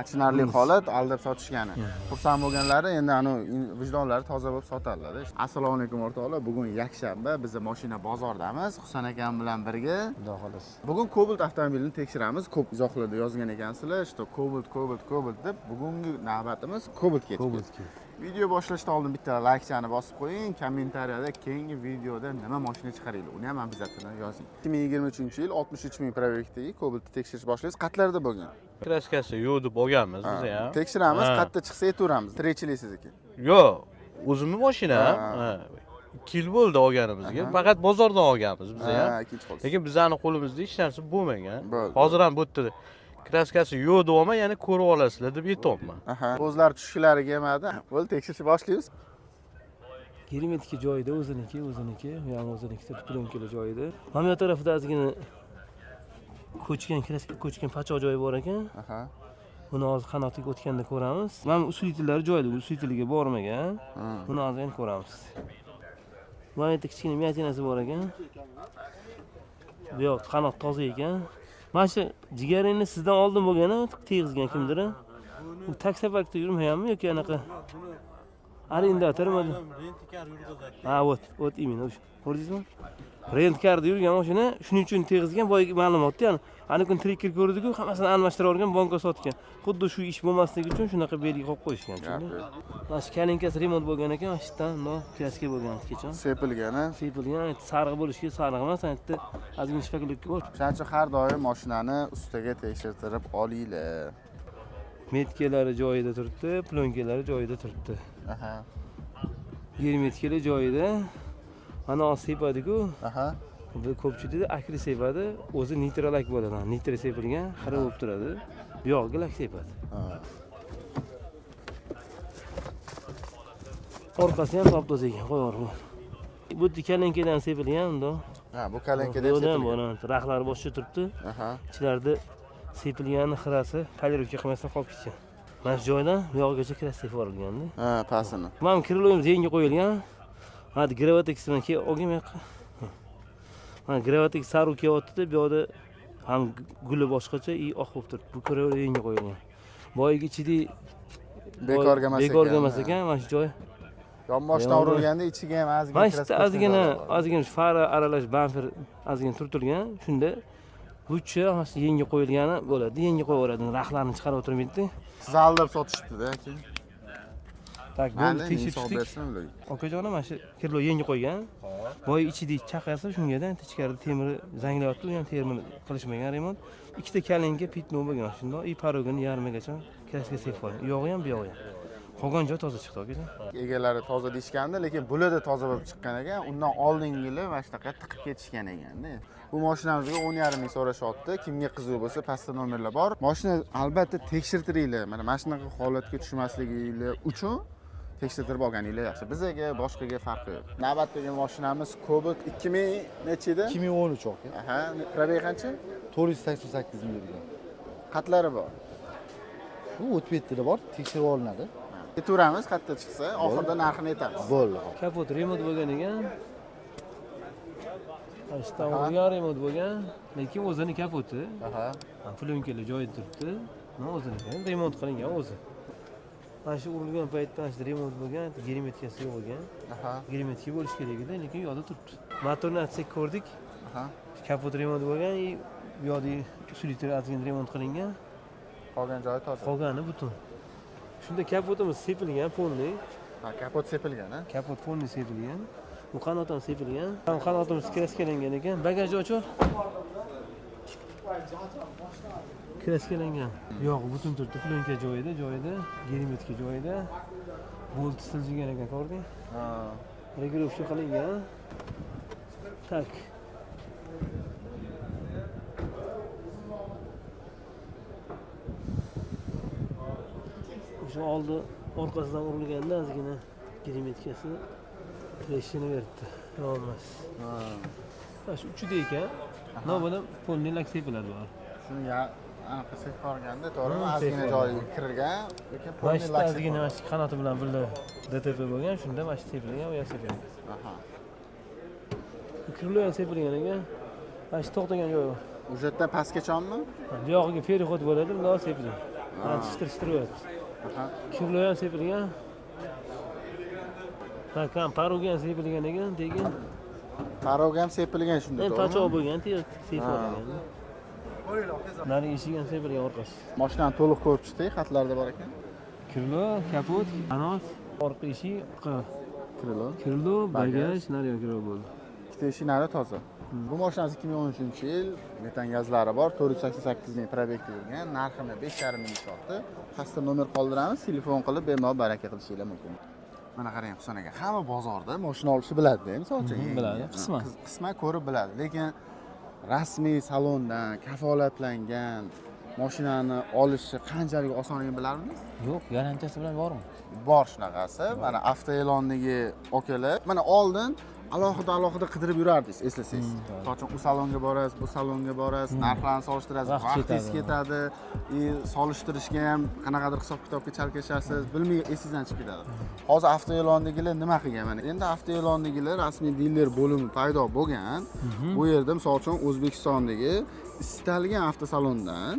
achinarli holat, aldab sotishgani. Xursand bo'lganlari endi ana vijdonlari toza bo'lib sotadilar. Assalomu alaykum o'rtoqlar. Bugun yakshanba, biz mashina bozordamiz. Husan akam bilan birga. Xudo xolos. Bugun Cobalt avtomobilini tekshiramiz. Ko'p izohlarda yozgan ekansizlar, işte Cobalt deb. Bugungi navbatimiz Cobaltga ketdi. Video boshlashdan oldin bitta like-chani bosib qo'ying, kommentariyada keyingi videoda nima mashina chiqaringlar, uni ham obязательно yozing. 2023-yil 63 ming probegdagi Cobaltni tekshirish boshlaymiz. Qatlarda bo'lgan? Kraskasi yo'q deb olganmiz biz ham. Tekshiramiz, qayerda chiqsa aytaveramiz. Tirikchilik ekan. Yo'q, o'zimning mashina. 2 yil bo'ldi olganimizga. Faqat bozordan olganmiz biz ham. Lekin bizning qo'limizda hech narsa bo'lmagan. Hozir ham bu yerda kraskasi yo'q deyapman, ya'ni ko'rib olasizlar deb aytayapman. O'zlari tushishlari kelmadi. Bo'ldi, tekshirishni boshlaymiz. Gerimetki joyida o'ziniki, ya'ni o'ziniki plyonkalar joyida. Mana bu tarafda ozgina ko'chgan pachoq joyi bor ekan. Buni hozir qanotiga o'tganda ko'ramiz. Mana usilitlari joyida, usilitliga bormagan. Buni hozir endi ko'ramiz. Mana yerda kichkina miyatinasi bor ekan. Bu yoq qanot toza ekan. Mana shu jigaringni sizdan oldin bo'lgani tegizgan kimdir? U taksapakda yurmayapmi yoki anaqa? Arendatormi? rentikar yurg'izadi. Ha, o't imенно o'sha. Ko'rdingizmi? Rentkarda yurgan mashina, shuning uchun tegizgan boyagi ma'lumotda, ya'ni ana kun trikker ko'rdik-ku, hammasini almashtirib olgan, banka sotgan. Xuddi shu ish bo'lmasligi uchun shunaqa belgi qo'yib qo'yishgan. Mana shu kalinkasi remont bo'lgan ekan, mana shu yerdan kraska bo'lgan kecha. Sepilgan, sarg'i bo'lishiga sarg'i emas, aytdi, ozgina shifaklikka bor. Shuning uchun har doim mashinani ustiga tekshirtirib olinglar. Metkalari joyida turibdi, plonkalari joyida turibdi. Gerimetkalar joyida. Mana sepadi-ku. Bu ko'pchilikda akri sepadi, o'zi nitrolak bo'ladi. Nitro sepilgan, xira bo'lib turadi. Bu yog'iga lak sepadi. Orqasi ham top-toza ekan, qo'yib. Bu kalenkadan sepilgan unda. Bu kalenkadan sepilgan. Raxlari boshqa turibdi. Ichlarida sepilgani xirasi polirovka qilmasdan qolib ketgan. Mana shu joydan bu yog'igacha kraska sepib yuborilgandi. Pasini. Mana kriloyimiz yangi qo'yilgan. Hadi Gravatex-dan keyin olgan. Mana Gravatex saru kelyapti, bu yerda ham guli boshqacha, oq bo'lib turibdi. Bu kriloy yangi qo'yilgan. Boyagi ichida bekorga emas ekan, mana shu joy. Yonboshdan urilganda ichiga ham ozgina fara aralash bamper ozgina turtilgan. Shunda buchi yangi qo'yilgani bo'ladi. Yangi qo'yaveradi. Raxlarni chiqarib o'tirmaydi. Siz aldab sotishdi-da keyin. Tak, bo'ldi, tekshirdik. Okajonim mana shu kirlo yangi qo'ygan. Boy ichida chaqasi shunga-da ichkarida temir zanglayapti, u ham temir qilishmagan remont. Ikkita kalenka pitno bo'lgan shunda, parogini yarmigacha kraska sepib qo'ygan. U yog'i ham, bu yog'i ham. Qolgan joy toza chiqdi akajon. Egalari toza deyshgandi, lekin bulada toza bo'lib chiqqan ekan. Undan oldingili mana shunaqa tiqib ketishgan ekanda. Bu mashinamizga 10,5 ming so'rashyapti. Kimga qiziq bo'lsa, pastda nomerlar bor. Mashina albatta tekshirtiringlar. Mana shunaqa holatga tushmasligingiz uchun tekshirtirib olganinglar yaxshi. Bizga boshqaga farqi yo'q. Navbatdagi mashinamiz Cobalt 2000 necha edi? 2013 aka. Probeg qancha? 488 ming yurgan. Qatlari bor. Bu o'tib ketdi bor, tekshirib olinadi. Aytaveramiz, qayerda chiqsa, oxirida narxini aytamiz. Bo'ldi. Kapot remont bo'lgan ekan. Ashta remont bo'lgan, lekin o'zini kapoti. Plyonkalar joyida turibdi. O'zini remont qilingan o'zi. Mana shu urilgan paytda mana shu remont bo'lgan, gerimetkasi yo'q bo'lgan. Gerimetki bo'lish kerak edi, lekin yo'lda turibdi. Motorni atsak ko'rdik. Kapot remont bo'lgan, bu yoqda usilitr ozgina remont qilingan. Qolgan joyi toza. Qolgani butun. Shunda kapotimiz sepilgan, polni. Kapot sepilgan, Kapot polni sepilgan. Bu qanot ham sepilgan. Ham qanotimiz kraskalangan ekan. Bagajni ochib. Kraskalangan. Yo'q, butun turibdi. Plyonka joyida, gerimetka joyida. Bolt siljigan ekan, ko'rding? Regulovka qilingan. Tak. O'sha oldi orqasidan urilganda ozgina gerimetkasi treshini beribdi. Yo'lmas. Mana shu uchida ekan. Navbatda polni lak sepiladi bor. Shuni anaqa sepib olganda, to'g'rimi? Ozgina joyi kirgan, lekin polni lak ozgina qanoti bilan birga DTP bo'lgan, shunda mana shu sepilgan, u ham sepilgan. Kirlo ham sepilgan ekan. Mana shu to'xtagan joyi bor. O'sha yerdan pastgachami? Bu yog'iga perexod bo'ladi, bunday sepilgan. Yetishtiryapti. Aha. Kirlo ham sepilgan. Takan paroga ham sepilgan ekan, degan. Parog ham sepilgan shunda, Men to'g'rimi? pachoq bo'lgan, sepilgan. Nari eshik ham sepilgan orqasi. Mashinani to'liq ko'rib chiqdik, xatlarda bor ekan. Kirlo, kapot, anot, orqa eshik, Krilo. kirlo, Bagaj. bagaj, nari ham kirlo bo'ldi. Ikkita eshiklari toza. Bu mashinamiz 2013-yil, metan gazlari bor, 488 ming probekda yurgan, narxini 5,5 ming so'radi. Pastda nomer qoldiramiz, telefon qilib bemalol baraka qilishinglar mumkin. Mana qarang Husan aka, hamma bozorda mashina olishni biladi-da, misol uchun. Biladi, qisman. Qisman ko'rib biladi, lekin rasmiy salondan kafolatlangan mashinani olishi qanchalik osonligini bilarmisiz? Yo'q, garantiyasi bilan bormi? Bor shunaqasi. Mana avtoelonniki okalar. Mana oldin alohida qidirib yurardingiz, eslasangiz. Misol uchun u salonga borasiz, bu salonga borasiz, narxlarni solishtirasiz, vaqtingiz ketadi, solishtirishga ham qanaqadir hisob-kitobga chalkashasiz, bilmay esingizdan chiqib ketadi. Hozir avtoelonnikilar nima qilgan? Mana endi avtoelonnikilar rasmiy diler bo'limi paydo bo'lgan. Bu yerda misol uchun O'zbekistondagi istalgan avtosalondan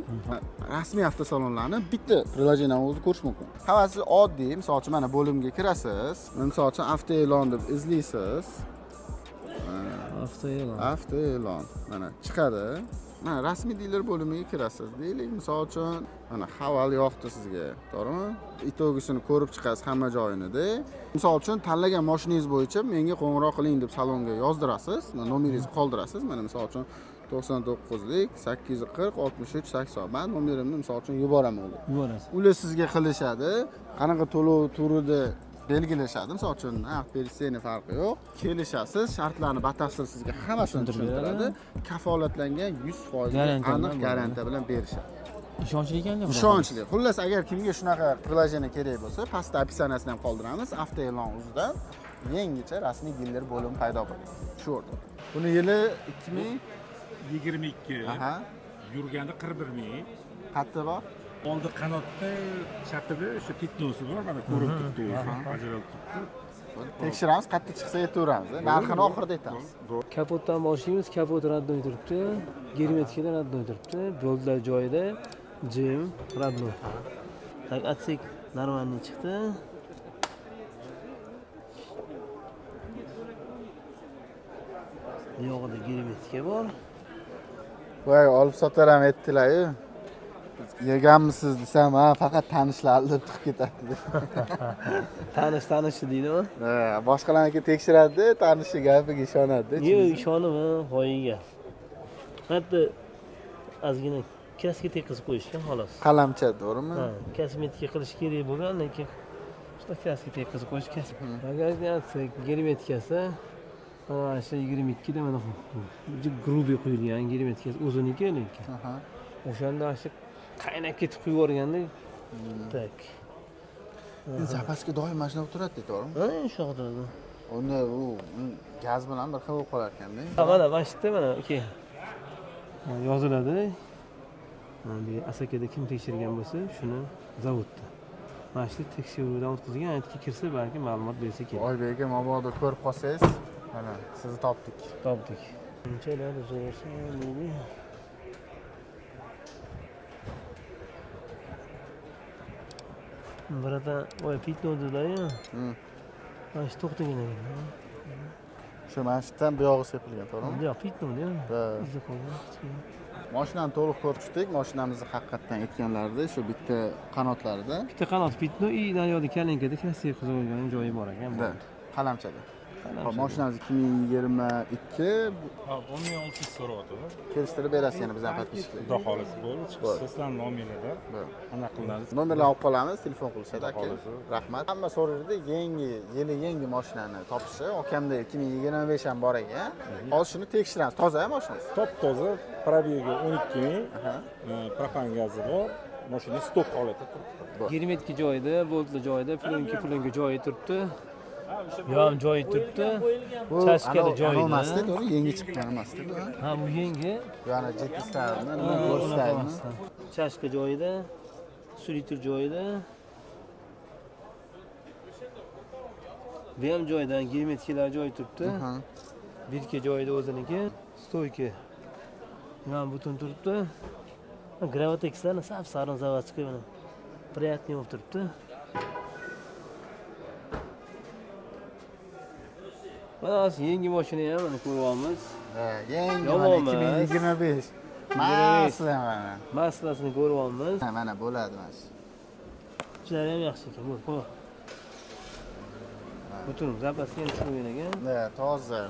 rasmiy avtosalonlarni bitta prilojeniyani o'zi ko'rish mumkin. Hammasi oddiy, misol uchun mana bo'limga kirasiz, misol uchun avtoelon deb izlaysiz. Avtoelon mana chiqadi. Mana rasmiy diler bo'limiga kirasiz. Deylik, misol uchun mana haval yoqdi sizga, to'g'rimi? Itogisini ko'rib chiqasiz hamma joyini-da. Misol uchun tanlagan mashinangiz bo'yicha menga qo'ng'iroq qiling deb salonga yozdirasiz, nomeringizni qoldirasiz. Mana misol uchun 99lik 840 63 80. Men nomerimni misol uchun yuboraman. Yuborasiz. Ular sizga qilishadi. Qanaqa to'lov turida belgilashadi. Misol uchun, persiyani farqi yo'q. Kelishasiz, shartlarni batafsil sizga hammasini tushuntiradi. Kafolatlangan 100% aniq garantiya bilan berishadi. Ishonchli ekanda. Ishonchli. Xullas, agar kimga shunaqa priloyeniya kerak bo'lsa, pastda opsiyasini ham qoldiramiz. Avtoelon o'zida yangicha rasmiy diler bo'limi paydo bo'ldi. Shu o'rda. Buni yili 22. Aha. Yurganda 41 ming. Qatta bor? Oldi qanotda chapida o'sha pitnosi bor, mana ko'rib turibdi o'zi. Ajralib turibdi. Tekshiramiz, qatta chiqsa aytaveramiz. Narxini oxirida aytamiz. Kapotdan boshlaymiz. Kapot radnoy turibdi. Germetikalar radnoy turibdi. Boltlar joyida. Jim radnoy. Tak atsek normalniy chiqdi. Bu yoqda germetika bor. Voy, olib sotaram aytdilar-yu. Yeganmisiz desam, ha, faqat tanishlar aldab chiqib ketadi deb. Tanish deydimi? Ha, boshqalarniki tekshiradi, tanishi gapiga ishonadi. Yo'q, ishonaman, hoyiga. Hatto ozgina kraska tekizib qo'yishgan xolos. Qalamcha, to'g'rimi? Ha, kosmetika qilish kerak bo'lgan, lekin shu kraska tekizib qo'yish kasb. Bagajni germetikasi mana shu 22 da mana bu grubiy qo'yilgan germetikasi o'ziniki lekin. Aha. O'shanda shu qaynab ketib qo'yib yuborganda tak. Zapaska doim mashina o'tiradi, to'g'rimi? Ha, shu yoqda. Unda u gaz bilan bir xil bo'lib qolar ekanda. Mana vashitda mana aka. Yoziladi. Mana bu Asakada kim tekshirgan bo'lsa, shuni zavodda. Mana shu tekshiruvdan o'tkazgan, aytga kirsa balki ma'lumot bersa kerak. Oybek aka, mabodo ko'rib qolsangiz, mana sizni topdik. Topdik. Bunchalar zo'rsa nima? Birada oy pitnodida-ya. Mana shu to'xtagan ekan. Shu mashinadan bu yog'i sepilgan, to'g'rimi? Yo'q, pitnod-ya. Ha. Bizda qolgan. Mashinani to'liq ko'rib chiqdik. Mashinamizni haqiqatan aytganlarida shu bitta qanotlarida, Bitta qanot pitno, naryoqda kalinkada klassik qilib qo'ygan joyi bor ekan. qalamchada. Hop, mashinamiz 2022. Ha, 16 so'rayapti. Kelishtirib berasiz yana bizdan подписчикlar. Xudo xohlasa bo'ldi. Chiqsa sizlarning nomerlarda anaqa qilamiz. Nomerlarni olib qolamiz, telefon qilishadi aka. Xohlasa. Rahmat. Hamma so'raydi, yangi mashinani topishi. Okamda 2025 ham bor ekan. Hozir shuni tekshiramiz. Toza mashinamiz. Top-toza, probegi 12 ming. Propan gazi bor. Mashina stok holatda turibdi. Germetika joyida, boltlar joyida, plyonka joyi turibdi. Yo'q, joyi turibdi. Chashkada joyida. Emasdi, to'g'ri, yangi chiqqan emasdi. Ha, bu yangi. Yana GT stylmi, nima ko'rsataymi? Chashka joyida, Sulitr joyida. Bu ham joyidan germetikalar joyi turibdi. Birka joyida o'ziniki, stoyka. Ham butun turibdi. Gravotexlarni sap-sarin zavod chiqib mana. Приятный bo'lib turibdi. Mana yangi mashina ham mana ko'ryapmiz. Yangi Yomon mana emas. 2025. Masla mana. Masalasini ko'ryapmiz. Mana bo'ladi mana shu. Ishlari ham yaxshi ekan. Bu qo'y. Butun zapaska ham tushirgan ekan. Toza.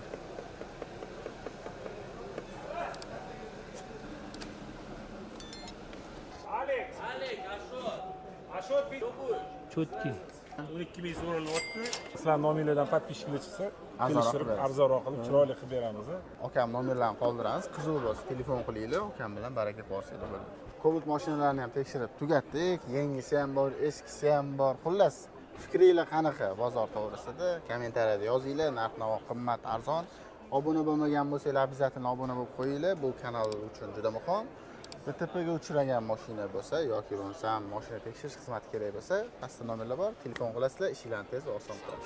Cho'tki. 12 ming so'ralyapti. Sizlar nominlardan podpishkada chiqsa, Arzonroq kelishtirib, beramiz. arzonroq qilib, chiroyli qilib beramiz. Akam nomerlarini qoldiramiz. Qiziq bo'lsa telefon qilinglar, akam bilan baraka ko'rsanglar bo'ladi. Cobalt mashinalarini ham tekshirib tugatdik. Yangisi ham bor, eskisi ham bor. Xullas, fikringlar qanaqa bozor to'g'risida kommentariyada yozinglar. Narx-navo qimmat, arzon. Obuna bo'lmagan bo'lsanglar, обязательно obuna bo'lib qo'yinglar. Bu kanal uchun juda muhim. DTPga uchragan mashina bo'lsa yoki bo'lmasa mashina tekshirish xizmati kerak bo'lsa, pastda nomerlar bor, telefon qilasizlar, ishinglarni tez va oson qilamiz.